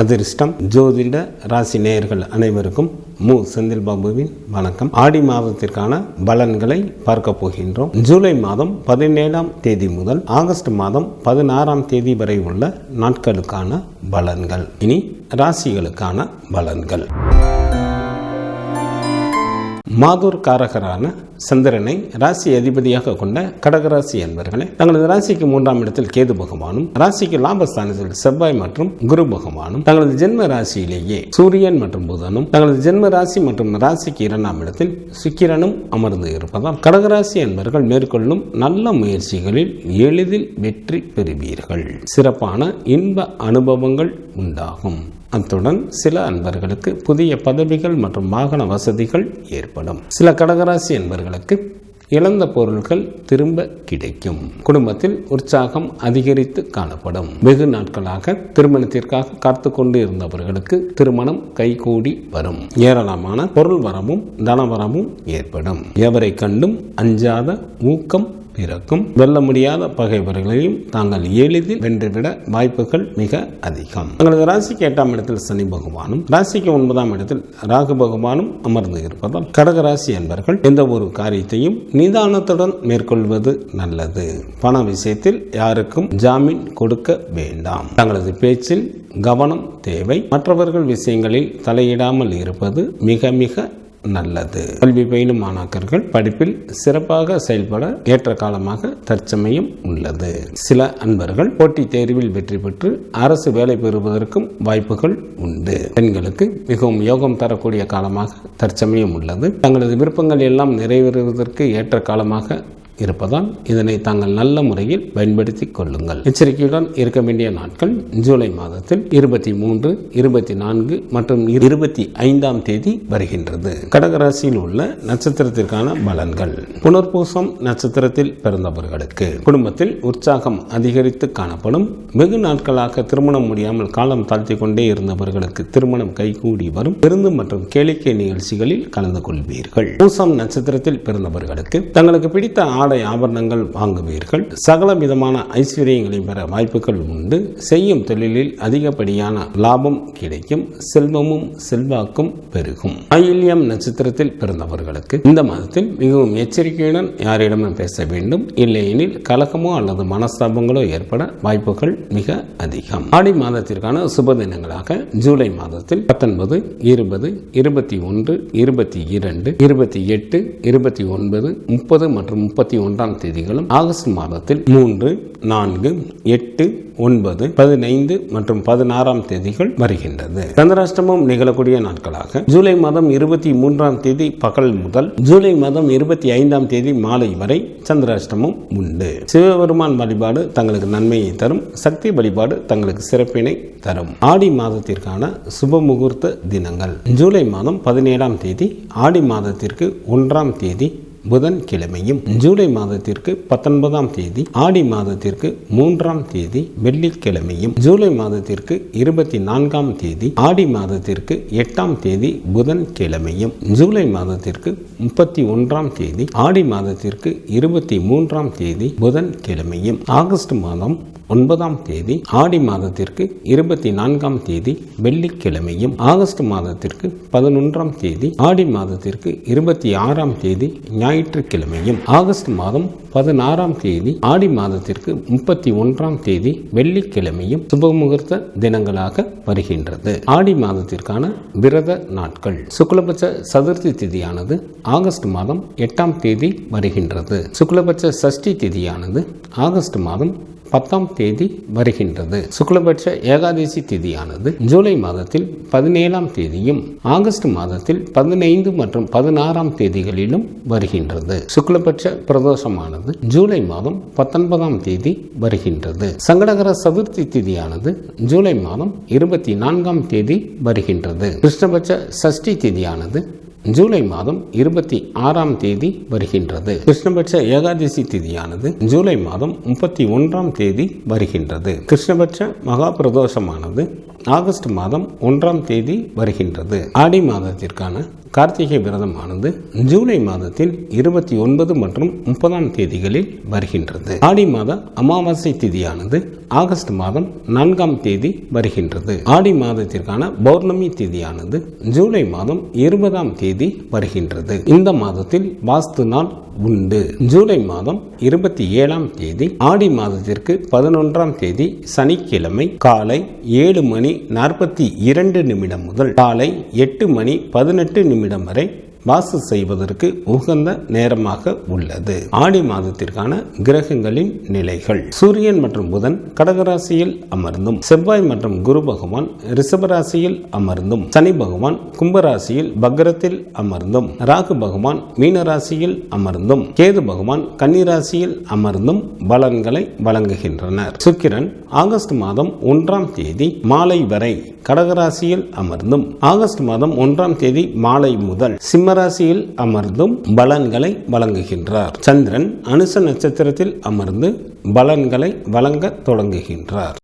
அதிர்ஷ்டம் ஜோதிட ராசி நேயர்கள் அனைவருக்கும் மு செந்தில் பாபுவின் வணக்கம். ஆடி மாதத்திற்கான பலன்களை பார்க்க போகின்றோம். ஜூலை மாதம் 17ஆம் தேதி முதல் ஆகஸ்ட் மாதம் 16ஆம் தேதி வரை உள்ள நாட்களுக்கான பலன்கள். இனி ராசிகளுக்கான பலன்கள். மாதூர் காரகரான சந்திரனை ராசி அதிபதியாக கொண்ட கடகராசி என்பவர்களே, தங்களது ராசிக்கு 3ஆம் இடத்தில் கேது பகவானும், ராசிக்கு லாபஸ்தானத்தில் செவ்வாய் மற்றும் குரு பகவானும், தங்களது ஜென்ம ராசியிலேயே சூரியன் மற்றும் புதனும், தங்களது ஜென்ம ராசி மற்றும் ராசிக்கு 2ஆம் இடத்தில் சுக்கிரனும் அமர்ந்து இருப்பதால் கடகராசி என்பவர்கள் மேற்கொள்ளும் நல்ல முயற்சிகளில் எளிதில் வெற்றி பெறுவீர்கள். சிறப்பான இன்ப அனுபவங்கள் உண்டாகும். அத்துடன் சில அன்பர்களுக்கு புதிய பதவிகள் மற்றும் வாகன வசதிகள் ஏற்படும். சில கடகராசி அன்பர்களுக்கு இழந்த பொருட்கள் திரும்ப கிடைக்கும். குடும்பத்தில் உற்சாகம் அதிகரித்து காணப்படும். வெகு நாட்களாக திருமணத்திற்காக காத்து கொண்டு இருந்தவர்களுக்கு திருமணம் கைகூடி வரும். ஏராளமான பொருள் வரமும் தனவரமும் ஏற்படும். எவரை கண்டும் அஞ்சாத ஊக்கம் பிறக்கும். வெல்ல முடியாத பகைவர்களையும் தாங்கள் எளிதில் வென்றுவிட வாய்ப்புகள் மிக அதிகம். தங்களது ராசிக்கு 8ஆம் இடத்தில் சனி பகவானும், ராசிக்கு 9ஆம் இடத்தில் ராகு பகவானும் அமர்ந்து இருப்பதால் கடகராசி என்பவர்கள் எந்த ஒரு காரியத்தையும் நிதானத்துடன் மேற்கொள்வது நல்லது. பண விஷயத்தில் யாருக்கும் ஜாமீன் கொடுக்க வேண்டாம். தங்களது பேச்சில் கவனம் தேவை. மற்றவர்கள் விஷயங்களில் தலையிடாமல் இருப்பது மிக மிக நல்லது. கல்வி பயிலும் மாணாக்கர்கள் படிப்பில் சிறப்பாக செயல்பட ஏற்ற காலமாக தற்சமயம் உள்ளது. சில அன்பர்கள் போட்டி தேர்வில் வெற்றி பெற்று அரசு வேலை பெறுவதற்கும் வாய்ப்புகள் உண்டு. பெண்களுக்கு மிகவும் யோகம் தரக்கூடிய காலமாக தற்சமயம் உள்ளது. தங்களது விருப்பங்கள் எல்லாம் நிறைவேறுவதற்கு ஏற்ற காலமாக இருப்பதால் இதனை தாங்கள் நல்ல முறையில் பயன்படுத்திக் கொள்ளுங்கள். எச்சரிக்கையுடன் இருக்க வேண்டிய நாட்கள் ஜூலை மாதத்தில் 23, 24 மற்றும் 25ஆம் தேதி வருகின்றது. கடகராசியில் உள்ள நட்சத்திரத்திற்கான பலன்கள். புனர்பூசம் நட்சத்திரத்தில் பிறந்தவர்களுக்கு குடும்பத்தில் உற்சாகம் அதிகரித்து காணப்படும். வெகு நாட்களாக திருமணம் முடியாமல் காலம் தாழ்த்தி கொண்டே இருந்தவர்களுக்கு திருமணம் கைகூடி வரும். விருந்து மற்றும் கேளிக்கை நிகழ்ச்சிகளில் கலந்து கொள்வீர்கள். பூசம் நட்சத்திரத்தில் பிறந்தவர்களுக்கு தங்களுக்கு பிடித்த ஆபரணங்கள் வாங்குவீர்கள். சகல விதமான ஐஸ்வர்யங்களை பெற வாய்ப்புகள் உண்டு. செய்யும் தொழிலில் அதிகப்படியான லாபம் கிடைக்கும். செல்வமும் செல்வாக்கும் பெருகும். ஆயில்யம் நட்சத்திரத்தில் பிறந்தவர்களுக்கு இந்த மாதத்தில் மிகவும் எச்சரிக்கையுடன் யாரிடமும் பேச வேண்டும். இல்லையெனில் கலக்கமோ அல்லது மனஸ்தாபங்களோ ஏற்பட வாய்ப்புகள் மிக அதிகம். ஆடி மாதத்திற்கான சுப தினங்களாக ஜூலை மாதத்தில் 19, 20, 21, 22, 28, 29, 30 மற்றும் 31ஆம் தேதிகளும், ஆகஸ்ட் மாதத்தில் 3, 4, 8, 9, 15 மற்றும் 16ஆம் தேதிகள் வருகின்றது. சந்திராஷ்டமம் நிகழக்கூடிய நாட்களாக ஜூலை மாதம் 23ஆம் தேதி பகல் முதல் ஜூலை மாதம் 25ஆம் தேதி மாலை வரை சந்திராஷ்டமம் உண்டு. சிவபெருமான் வழிபாடு தங்களுக்கு நன்மையை தரும். சக்தி வழிபாடு தங்களுக்கு சிறப்பினை தரும். ஆடி மாதத்திற்கான சுப முகூர்த்த தினங்கள். ஜூலை மாதம் 17ஆம் தேதி ஆடி மாதத்திற்கு 1ஆம் தேதி புதன் கிழமையும், ஜூலை மாதத்திற்கு 19ஆம் தேதி ஆடி மாதத்திற்கு 3ஆம் தேதி வெள்ளிக்கிழமையும், ஜூலை மாதத்திற்கு 24ஆம் தேதி ஆடி மாதத்திற்கு 8ஆம் தேதி புதன் கிழமையும், ஜூலை மாதத்திற்கு 31ஆம் தேதி ஆடி மாதத்திற்கு 23ஆம் தேதி புதன் கிழமையும், ஆகஸ்ட் மாதம் 9ஆம் தேதி ஆடி மாதத்திற்கு 24ஆம் தேதி வெள்ளிக்கிழமையும், ஆகஸ்ட் மாதத்திற்கு 11ஆம் தேதி ஆடி மாதத்திற்கு 26ஆம் தேதி ஞாயிற்றுக்கிழமையும், ஆகஸ்ட் மாதம் 16ஆம் தேதி ஆடி மாதத்திற்கு 31ஆம் தேதி வெள்ளிக்கிழமையும் சுபமுகூர்த்த தினங்களாக வருகின்றது. ஆடி மாதத்திற்கான விரத நாட்கள். சுக்லபட்ச சதுர்த்தி திதியானது ஆகஸ்ட் மாதம் 8ஆம் தேதி வருகின்றது. சுக்லபட்ச சஷ்டி திதியானது ஆகஸ்ட் மாதம் 10ஆம் தேதி வருகின்றது. சுக்லபட்ச ஏகாதசி திதியானது ஜூலை மாதத்தில் 17ஆம் தேதியும் ஆகஸ்ட் மாதத்தில் 15 மற்றும் 16ஆம் தேதிகளிலும் வருகின்றது. சுக்லபட்ச பிரதோஷமானது ஜூலை மாதம் 19ஆம் தேதி வருகின்றது. சங்கடகர சதுர்த்தி திதியானது ஜூலை மாதம் 24ஆம் தேதி வருகின்றது. கிருஷ்ணபட்ச சஷ்டி திதியானது ஜூலை மாதம் 26ஆம் தேதி வருகின்றது. கிருஷ்ணபட்ச ஏகாதசி திதியானது ஜூலை மாதம் 31ஆம் தேதி வருகின்றது. கிருஷ்ணபட்ச மகா பிரதோஷமானது ஆகஸ்ட் மாதம் 1ஆம் தேதி வருகின்றது. ஆடி மாதத்திற்கான கார்த்திகை விரதமானது ஜூலை மாதத்தில் 29 மற்றும் 30ஆம் தேதிகளில் வருகின்றது. ஆடி மாத அமாவாசை திதியானது ஆகஸ்ட் மாதம் 4ஆம் தேதி வருகின்றது. ஆடி மாதத்திற்கான பௌர்ணமி திதியானது ஜூலை மாதம் 20ஆம் தேதி வருகின்றது. இந்த மாதத்தில் வாஸ்து நாள் உண்டு. ஜூலை மாதம் 27ஆம் தேதி ஆடி மாதத்திற்கு 11ஆம் தேதி சனிக்கிழமை காலை 7:42 முதல் காலை 8:18 வரை வாசு செய்வதற்கு உகந்த நேரமாக உள்ளது. ஆடி மாதத்திற்கான கிரகங்களின் நிலைகள்: சூரியன் மற்றும் புதன் கடகராசியில் அமர்ந்தும், செவ்வாய் மற்றும் குரு பகவான் ரிஷபராசியில் அமர்ந்தும், சனி பகவான் கும்பராசியில் பக்ரத்தில் அமர்ந்தும், ராகு பகவான் மீனராசியில் அமர்ந்தும், கேது பகவான் கன்னிராசியில் அமர்ந்தும் பலன்களை வழங்குகின்றனர். சுக்கிரன் ஆகஸ்ட் மாதம் 1ஆம் தேதி மாலை வரை கடகராசியில் அமர்ந்தும், ஆகஸ்ட் மாதம் 1ஆம் தேதி மாலை முதல் சிம்மராசியில் அமர்ந்தும் பலன்களை வழங்குகின்றார். சந்திரன் அனுச நட்சத்திரத்தில் அமர்ந்து பலன்களை வழங்க தொடங்குகின்றார்.